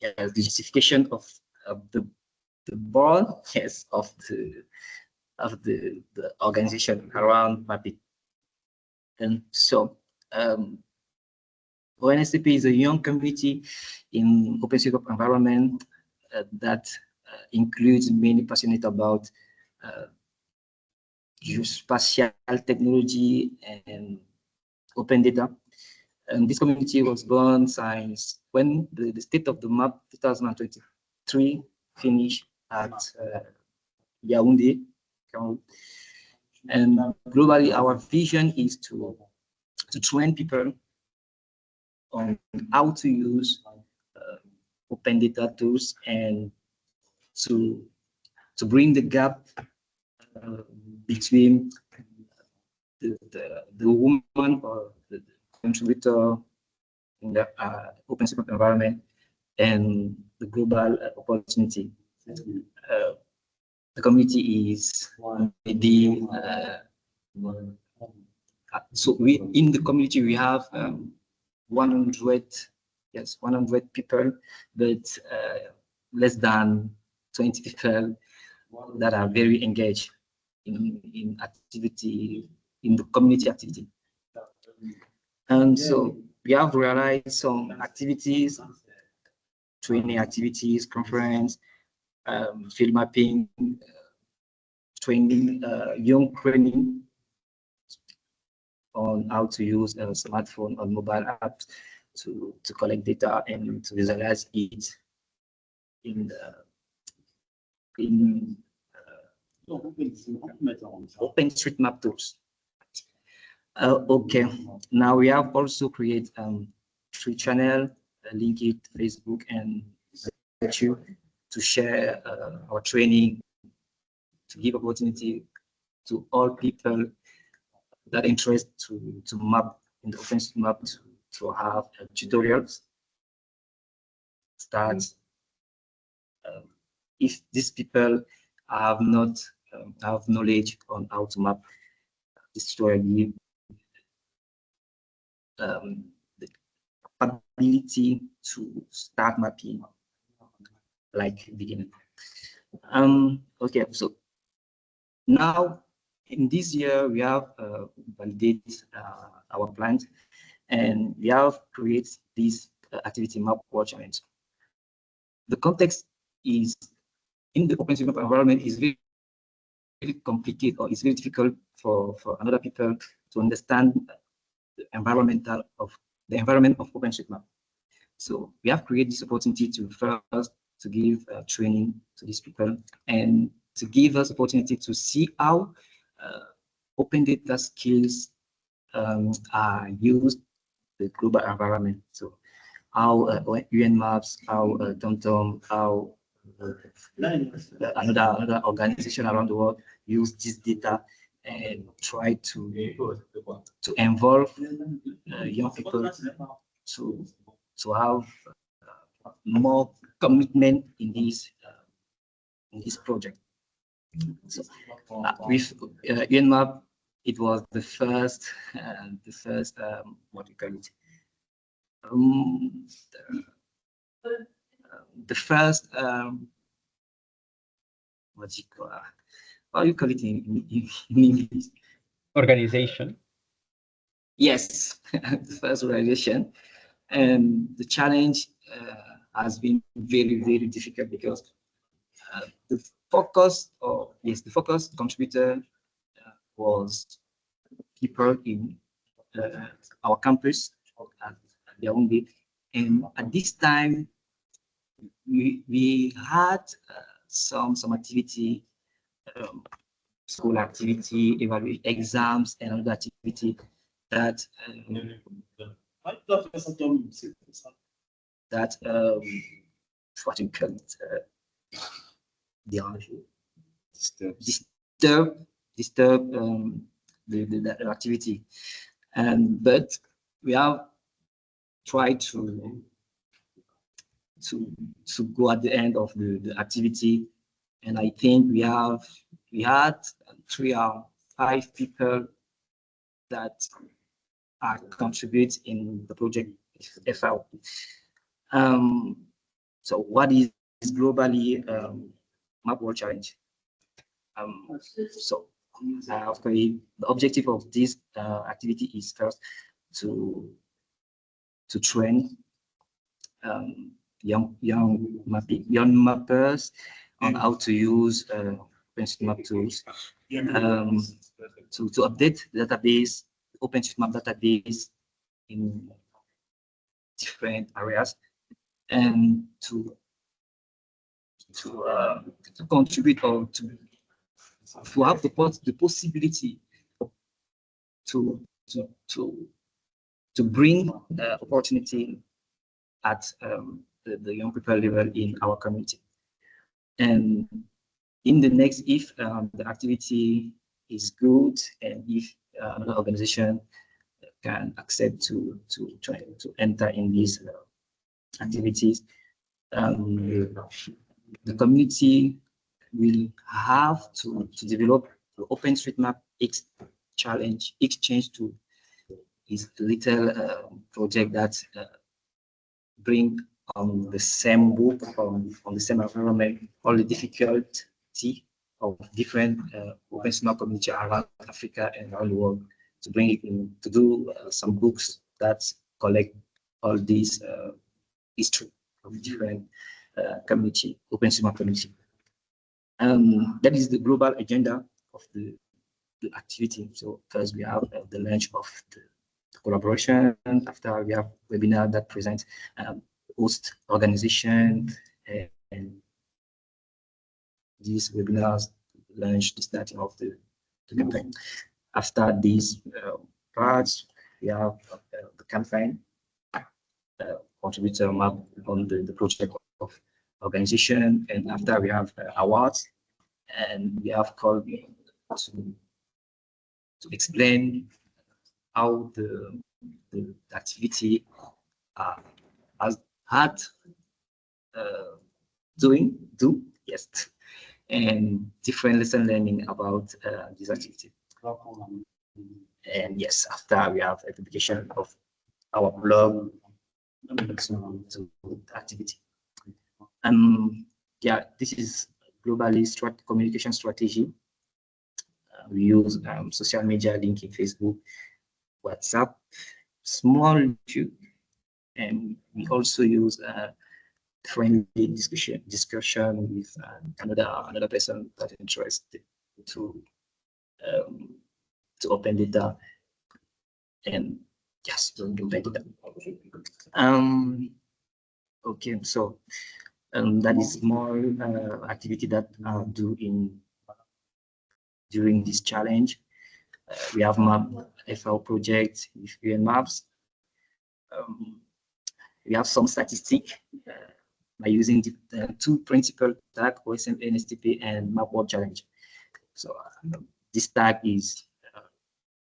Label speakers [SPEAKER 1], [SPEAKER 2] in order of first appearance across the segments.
[SPEAKER 1] yes, the justification of the board, yes, of the organization around Mappy. And so ONSTP is a young community in open source environment that includes many passionate about geospatial technology and open data. And this community was born since when the State of the Map 2023 finished at Yaoundé. And globally, our vision is to train people on how to use open data tools and to bring the gap between the woman or the contributor in the open source environment and the global opportunity. The community is maybe so we in the community we have 100 people, but less than 20 people that are very engaged in activity, in the community activity. And so we have realized some activities, training activities, conference, field mapping, training, young training on how to use a smartphone or mobile apps to collect data and to visualize it in OpenStreetMap tools. Okay, now we have also created 3 channels, LinkedIn, Facebook, and YouTube to share our training, to give opportunity to all people that interest to map in the OpenStreetMap to have tutorials. Start if these people have not have knowledge on how to map, this tutorial the ability to start mapping like beginning. Okay, so now in this year we have validated our plans and we have created this activity map world challenge. The context is in the open source environment is very complicated, or it's very difficult for another people to understand the environment of OpenStreetMap. So we have created this opportunity to first to give training to these people and to give us opportunity to see how open data skills are used in the global environment. So how UN Maps, how TomTom, how another organization around the world use this data and try to involve young people to have more commitment in this project. So with UNMAP, it was the first what you call it, the first what you call how you call it in English?
[SPEAKER 2] Organization.
[SPEAKER 1] Yes, the first organization, and the challenge has been very, very difficult because the focus contributor was people in our campus at their own day, and at this time we had some activity, school activity, evaluate exams, and other activity that what you call it, disturb the activity, but we have tried to go at the end of the activity, and I think we had 3 or 5 people that are contribute in the project FL. So what is globally Map World Challenge? So the objective of this activity is first to train young mappers on how to use OpenStreetMap tools, to update the database, OpenStreetMap database in different areas, and to contribute or to have the possibility to bring opportunity at the young people level in our community. And in the next, if the activity is good, and if another organization can accept to try to enter in these activities, the community will have to develop the OpenStreetMap X challenge exchange tool. Is a little project that bring on the same book, on the same environment, all the difficulty of different OpenStreetMap community around Africa and around the world, to bring it in, to do some books that collect all these history of different community, OpenStreetMap community. That is the global agenda of the activity. So first we have the launch of the collaboration. After we have webinar that presents host organization, and these webinars launch the starting of the campaign. After these parts, we have the campaign, contributor map on the project of organization, and after we have awards, and we have called to explain how the activity has had yes, and different lesson learning about this activity. And yes, after we have a publication of our blog to activity. Yeah, this is globally communication strategy. We use social media, linking Facebook, WhatsApp, small YouTube, and we also use friendly discussion with another person that is interested to open data, and yes, to open data. Okay, so that is more activity that do during this challenge. We have map FL project with UN maps. We have some statistic by using the two principal tag, OSM ENSTP and Map World Challenge. So this tag is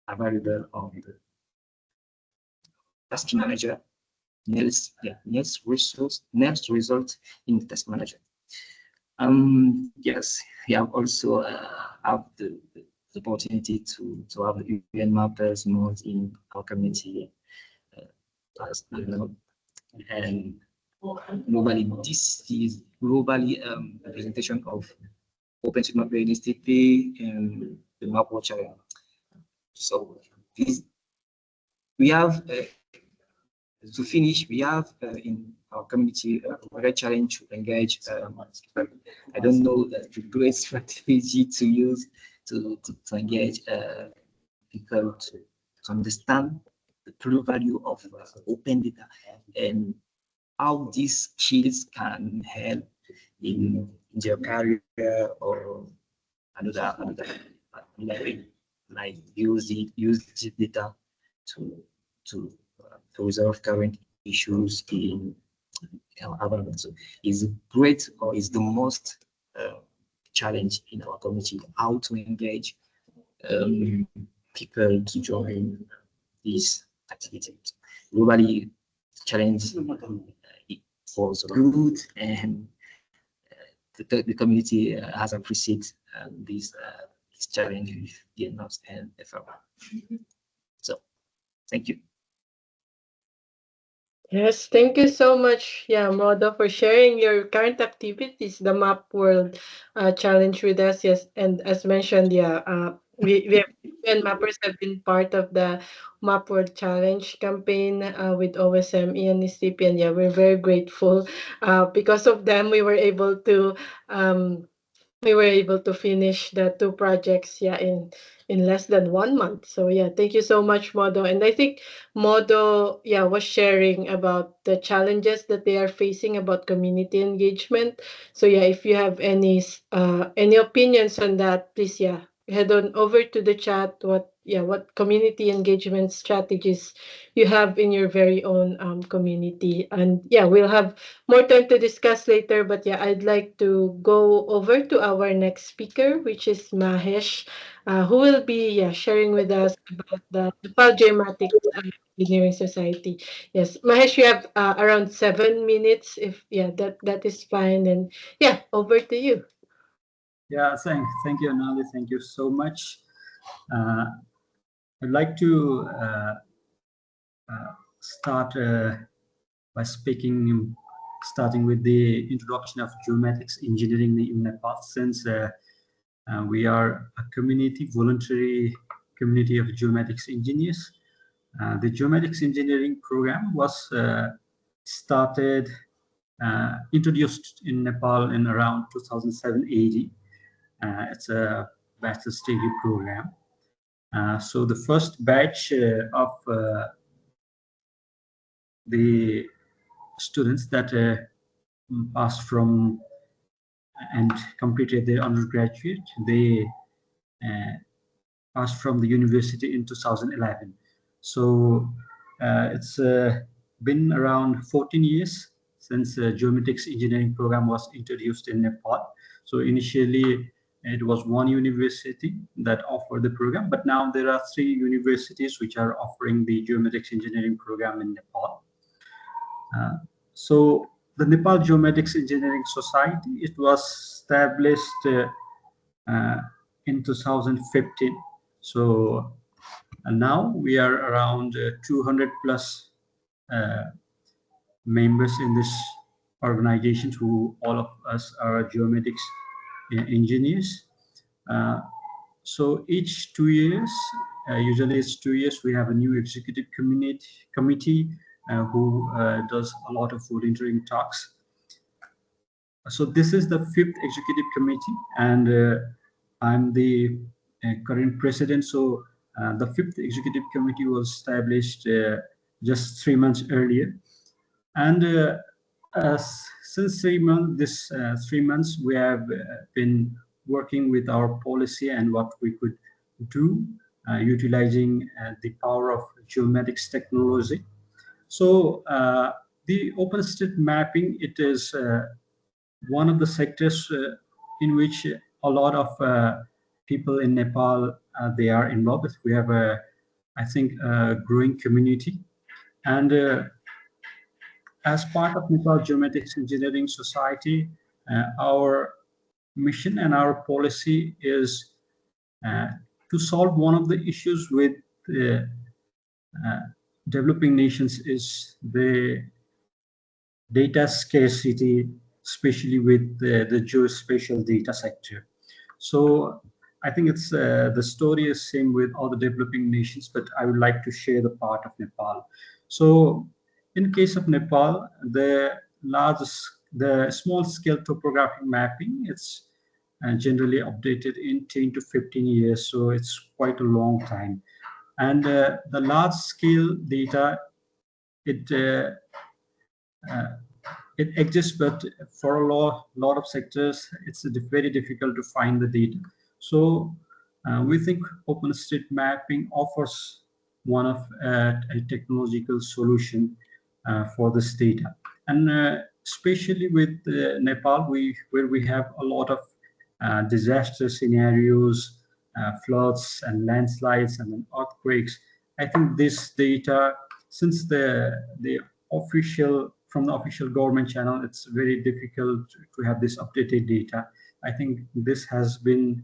[SPEAKER 1] available on the task manager. Next result in the task manager. Yes, we have also have the opportunity to have the UN mappers modes in our community, as you know, and globally this is globally a presentation of OpenStreetMap NSTP and the Map World Challenge. So this we have. To finish, we have in our community a great challenge to engage. I don't know the great strategy to use to engage people to understand the true value of open data and how these skills can help in their career or another way, like use this data to resolve current issues in our environment. So is great, or is the most challenge in our community, how to engage people to join these activities. Globally, challenge was good, and the community has appreciated this challenge with DNOS and FR. So, thank you.
[SPEAKER 3] Yes, thank you so much, yeah, Modo, for sharing your current activities, the Map World challenge with us. Yes, and as mentioned, yeah, we and Mappers have been part of the Map World Challenge campaign with OSM ENSTP, and yeah, we're very grateful. Because of them, um, we were able to finish the two projects, yeah, in less than 1 month. So yeah, thank you so much, Modo. And I think Modo, yeah, was sharing about the challenges that they are facing about community engagement. So yeah, if you have any opinions on that, please, yeah, head on over to the chat. What community engagement strategies you have in your very own community. And yeah, we'll have more time to discuss later. But yeah, I'd like to go over to our next speaker, which is Mahesh, who will be, yeah, sharing with us about the Nepal Geomatics Engineering Society. Yes, Mahesh, you have around 7 minutes. If yeah, that is fine. And yeah, over to you.
[SPEAKER 4] Yeah, thank you, Anali. Thank you so much. Uh, I'd like to start by starting with the introduction of geomatics engineering in Nepal, since we are a voluntary community of geomatics engineers. The geomatics engineering program was introduced in Nepal in around 2007 AD. It's a bachelor's degree program. So the first batch of the students that passed from and completed their undergraduate, they uh, passed from the university in 2011. So it's been around 14 years since the geomatics engineering program was introduced in Nepal. So initially it was one university that offered the program, but now there are 3 universities which are offering the geomatics engineering program in Nepal. So the Nepal Geomatics Engineering Society, it was established in 2015. So now we are around 200 plus members in this organization, who all of us are geomatics engineers. Uh, so each 2 years, usually it's 2 years, we have a new executive committee who does a lot of volunteering talks. So this is the 5th executive committee, and I'm the current president. So the 5th executive committee was established just 3 months earlier, and uh, since 3 months, we have been working with our policy and what we could do, utilizing the power of geomatics technology. So the OpenStreet mapping, it is one of the sectors in which a lot of people in Nepal, they are involved with. We have I think, a growing community. And as part of Nepal Geomatics Engineering Society, our mission and our policy is uh, to solve one of the issues with uh, developing nations, is the data scarcity, especially with the geospatial data sector. So I think it's the story is same with all the developing nations, but I would like to share the part of Nepal. So in case of Nepal, the small scale topographic mapping, it's generally updated in 10 to 15 years. So it's quite a long time. And the large scale data, it it exists, but for a lot of sectors, it's very difficult to find the data. So we think OpenStreet mapping offers one of a technological solution for this data. And especially with Nepal, where we have a lot of disaster scenarios, floods and landslides and then earthquakes. I think this data, since the official from the official government channel, it's very difficult to have this updated data. I think this has been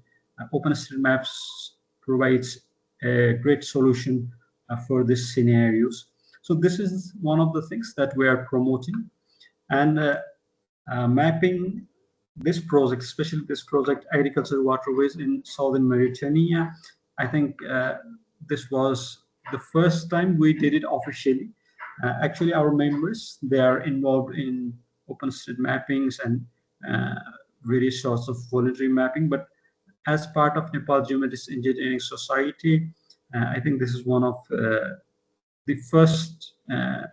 [SPEAKER 4] OpenStreetMaps provides a great solution for these scenarios. So this is one of the things that we are promoting, and mapping this project, especially this project, agricultural waterways in southern Mauritania. I think this was the first time we did it officially. Actually, our members, they are involved in OpenStreet mappings and various sorts of voluntary mapping, but as part of Nepal Geomatics Engineering Society, I think this is one of the first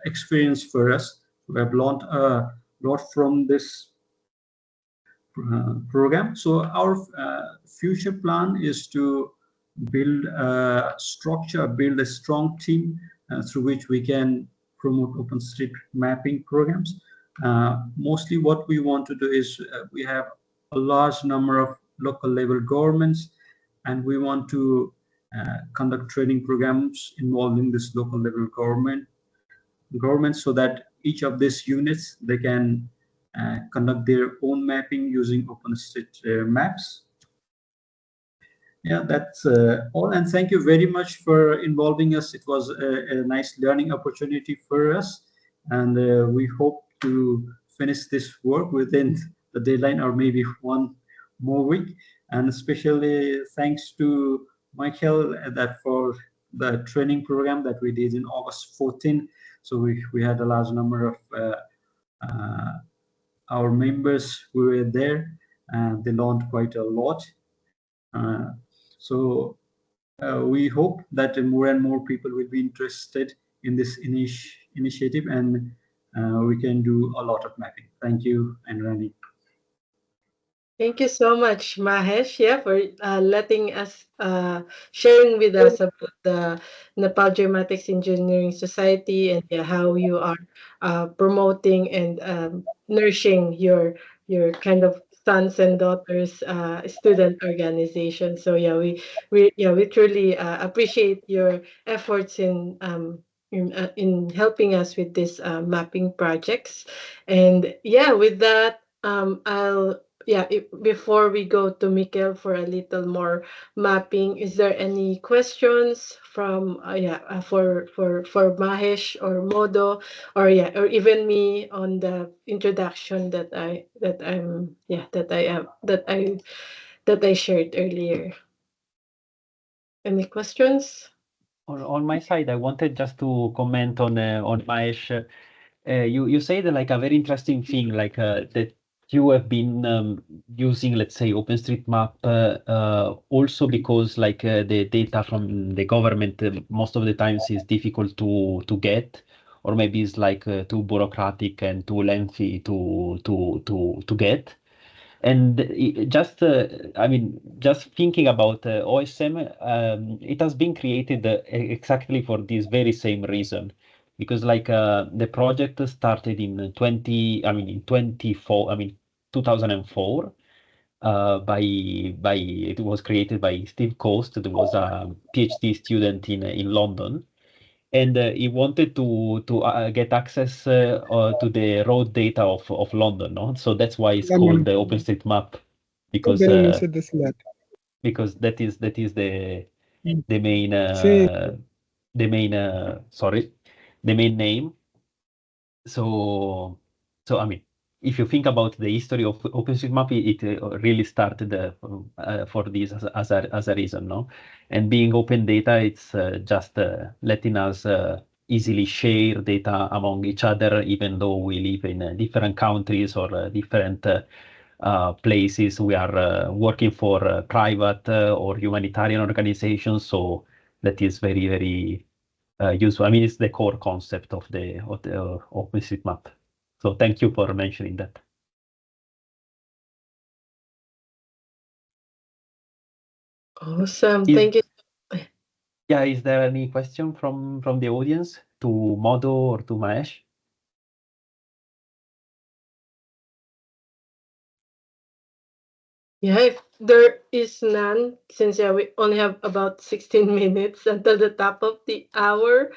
[SPEAKER 4] experience for us. We have learned a lot from this program. So our future plan is to build a structure, build a strong team through which we can promote OpenStreet mapping programs. Mostly what we want to do is we have a large number of local level governments, and we want to conduct training programs involving this local level government so that each of these units, they can conduct their own mapping using OpenStreet maps. Yeah, that's all. And thank you very much for involving us. It was a nice learning opportunity for us. And we hope to finish this work within the deadline or maybe one more week. And especially thanks to Michael that for the training program that we did in August 14. So we had a large number of our members who were there, and they learned quite a lot. So we hope that more and more people will be interested in this initiative, and we can do a lot of mapping. Thank you, and Rani.
[SPEAKER 3] Thank you so much, Mahesh, yeah, for letting us sharing with us about the Nepal Geomatics Engineering Society, and yeah, how you are promoting and nourishing your kind of sons and daughters student organization. So yeah, we truly appreciate your efforts in helping us with this mapping projects. And yeah, with that, I'll yeah, before we go to Mikkel for a little more mapping, is there any questions from for Mahesh or Modo, or yeah, or even me on the introduction that I shared earlier? Any questions?
[SPEAKER 2] On my side, I wanted just to comment on Mahesh. You said like a very interesting thing, like that you have been using, let's say, OpenStreetMap also because like the data from the government most of the times is difficult to get, or maybe it's like too bureaucratic and too lengthy to get. And just, I mean, just thinking about OSM, it has been created exactly for this very same reason, because like the project started in in 2004, it was created by Steve Coast, who was a PhD student in London, and he wanted to get access to the road data of London, no? So that's why it's called the OpenStreetMap, because that is the main the main name. So I mean, if you think about the history of OpenStreetMap, it really started for this as a reason, no? And being open data, it's just letting us easily share data among each other, even though we live in different countries or different places. We are working for private or humanitarian organizations, so that is very, very useful. I mean, it's the core concept of the OpenStreetMap. So thank you for mentioning that.
[SPEAKER 3] Awesome. Thank you.
[SPEAKER 2] Yeah, is there any question from the audience to Modo or to Mahesh?
[SPEAKER 3] Yeah, if there is none, since yeah, we only have about 16 minutes until the top of the hour.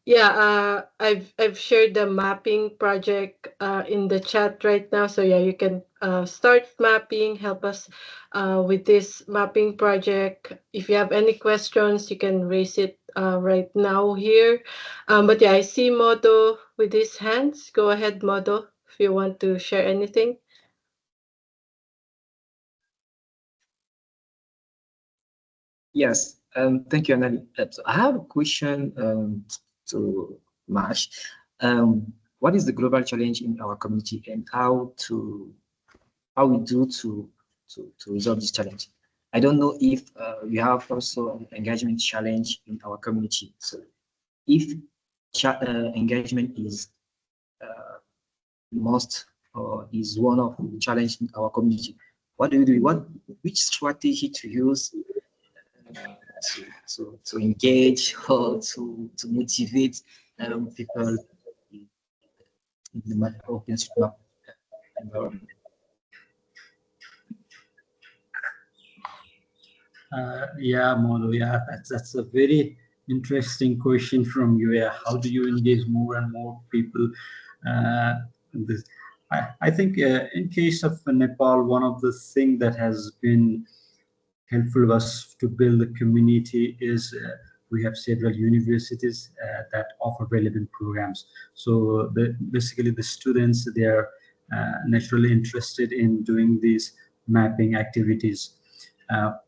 [SPEAKER 3] Yeah, I've shared the mapping project in the chat right now. So yeah, you can start mapping, help us with this mapping project. If you have any questions, you can raise it right now here. But yeah, I see Modo with his hands. Go ahead, Modo, if you want to share anything.
[SPEAKER 1] Yes, thank you, Anali. So I have a question to Mash. What is the global challenge in our community, and how we do to resolve this challenge? I don't know if we have also an engagement challenge in our community. So if engagement is most or is one of the challenge in our community, what do we do? Which strategy to use to engage or to motivate people in the OpenStreetMap environment?
[SPEAKER 4] Yeah, Mono, yeah, that's a very interesting question from you. Yeah, how do you engage more and more people? This, I think in case of Nepal, one of the things that has been helpful us to build a community is we have several universities that offer relevant programs. So basically the students, they are naturally interested in doing these mapping activities.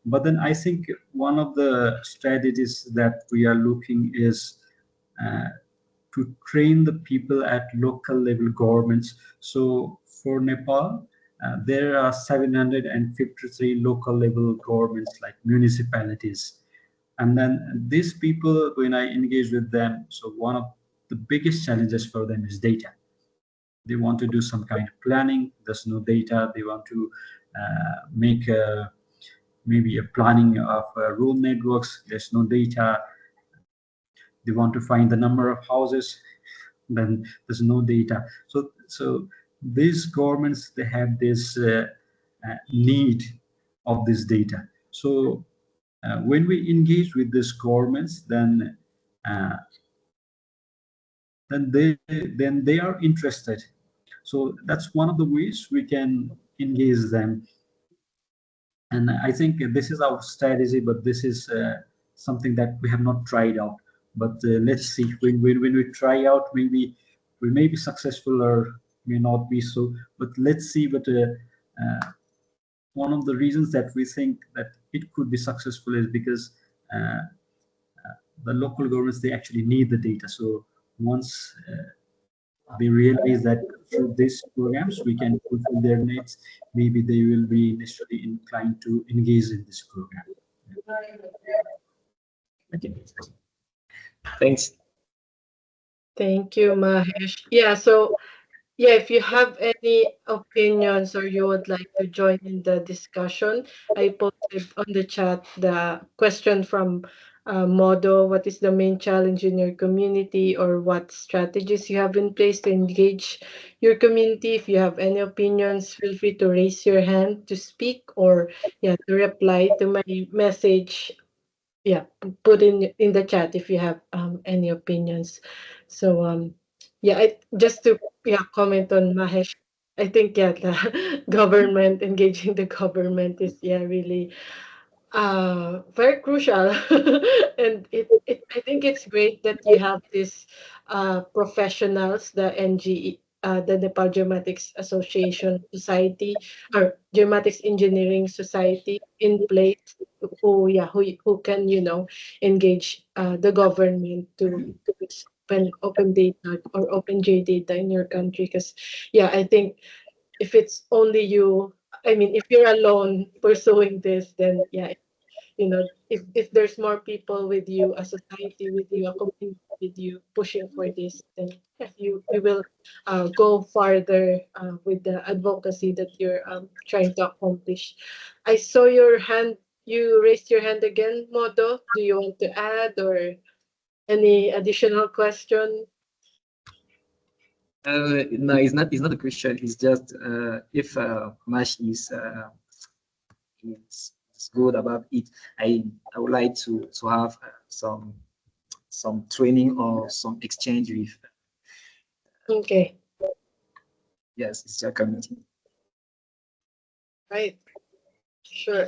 [SPEAKER 4] But then I think one of the strategies that we are looking is uh, to train the people at local level governments. So for Nepal, there are 753 local level governments like municipalities. And then these people, when I engage with them, so one of the biggest challenges for them is data. They want to do some kind of planning. There's no data. They want to make maybe a planning of road networks. There's no data. They want to find the number of houses, then there's no data. So these governments, they have this need of this data. So when we engage with these governments, uh, then they are interested. So that's one of the ways we can engage them. And I think this is our strategy, but this is something that we have not tried out. But let's see, when we try out, maybe we may be successful or may not be so. But let's see. But one of the reasons that we think that it could be successful is because uh, the local governments, they actually need the data. So once they realize that through these programs we can fulfill their needs, maybe they will be initially inclined to engage in this program.
[SPEAKER 1] Okay, thanks.
[SPEAKER 3] Thank you, Mahesh. Yeah, so yeah, if you have any opinions or you would like to join in the discussion, I posted on the chat the question from Modo. What is the main challenge in your community, or what strategies you have in place to engage your community? If you have any opinions, feel free to raise your hand to speak, or yeah, to reply to my message. Yeah, put in the chat if you have any opinions. So yeah, just to comment on Mahesh, I think yeah, the government, engaging the government is really very crucial. And it I think it's great that you have this professionals, the NGE, the Nepal Geomatics Association Society, or Geomatics Engineering Society in place, who can engage the government to use open data or open J data in your country. Because I think if it's only you, I mean, if you're alone pursuing this, then if there's more people with you, a society with you, a community with you pushing for this, then we will go farther with the advocacy that you're trying to accomplish. I saw your hand. You raised your hand again, Modo. Do you want to add or any additional question?
[SPEAKER 1] No, it's not. It's not a question. It's just if Mash is good about it. I would like to have some training or some exchange with.
[SPEAKER 3] Okay.
[SPEAKER 1] Yes, it's your community.
[SPEAKER 3] Right. Sure.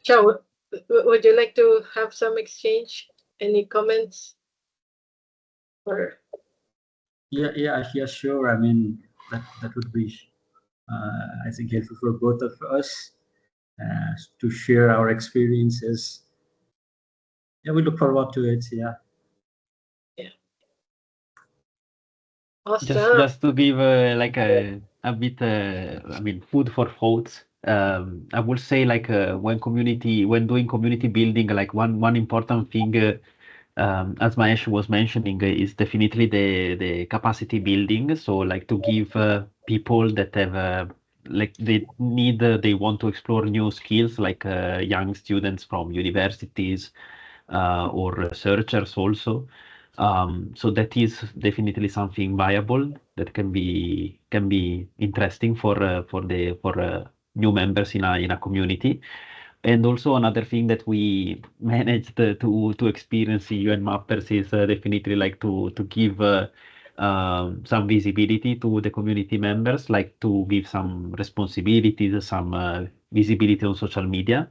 [SPEAKER 3] Chow, would you like to have some exchange? Any comments? Or
[SPEAKER 4] Yeah, sure. I mean, that would be, I think, helpful for both of us to share our experiences. Yeah, we look forward to it. Yeah.
[SPEAKER 3] awesome.
[SPEAKER 2] Just to give like a bit, I mean, food for thoughts. I would say like when doing community building, like one important thing, as Mahesh was mentioning, is definitely the capacity building. So like to give people that have like they want to explore new skills, like young students from universities or researchers also. So that is definitely something viable that can be interesting for new members in a community. And also another thing that we managed to experience in UN Mappers is definitely like to give some visibility to the community members, like to give some responsibilities, some visibility on social media.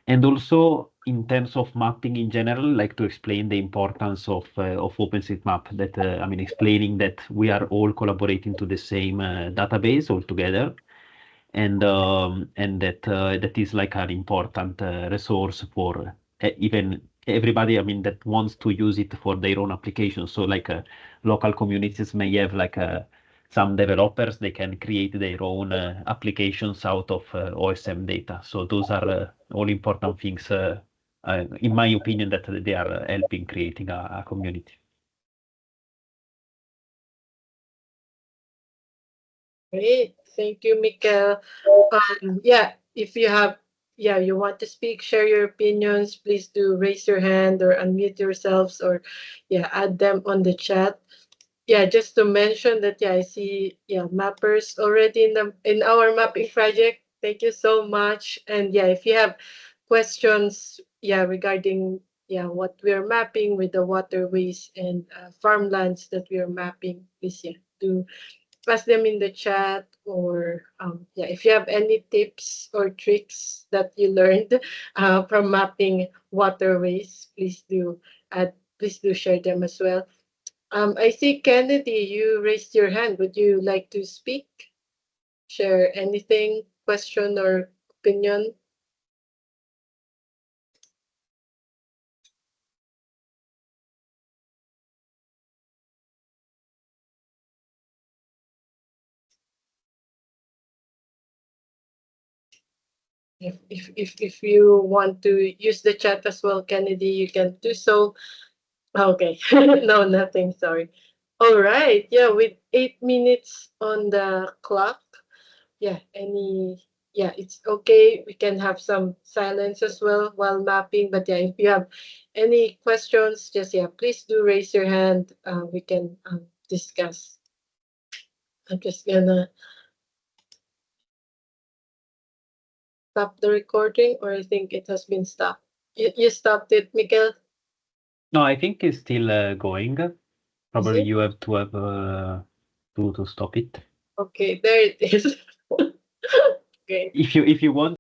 [SPEAKER 2] And also in terms of mapping in general, like to explain the importance of OpenStreetMap, that I mean, explaining that we are all collaborating to the same database altogether, and that is like an important resource for even everybody, I mean, that wants to use it for their own applications. So like local communities may have like some developers, they can create their own applications out of OSM data. So those are all important things, in my opinion, that they are helping creating a community.
[SPEAKER 3] Great. Thank you, Mikael. Yeah, if you have, you want to speak, share your opinions, please do raise your hand or unmute yourselves, or add them on the chat. Yeah, just to mention that, I see, mappers already in our mapping project. Thank you so much. And if you have questions, regarding what we are mapping with the waterways and farmlands that we are mapping, please do ask them in the chat, or if you have any tips or tricks that you learned from mapping waterways, please do share them as well. I see Kennedy, you raised your hand. Would you like to speak? Share anything, question or opinion? If you want to use the chat as well, Kennedy, you can do so. Okay. No, nothing, sorry. All right. Yeah, with 8 minutes on the clock. It's okay. We can have some silence as well while mapping. But if you have any questions, just please do raise your hand. We can discuss. I'm just gonna stop the recording, or I think it has been stopped. You stopped it, Miguel?
[SPEAKER 2] No, I think it's still going. Probably you have to have to stop it.
[SPEAKER 3] Okay, there it is. Okay.
[SPEAKER 2] If you want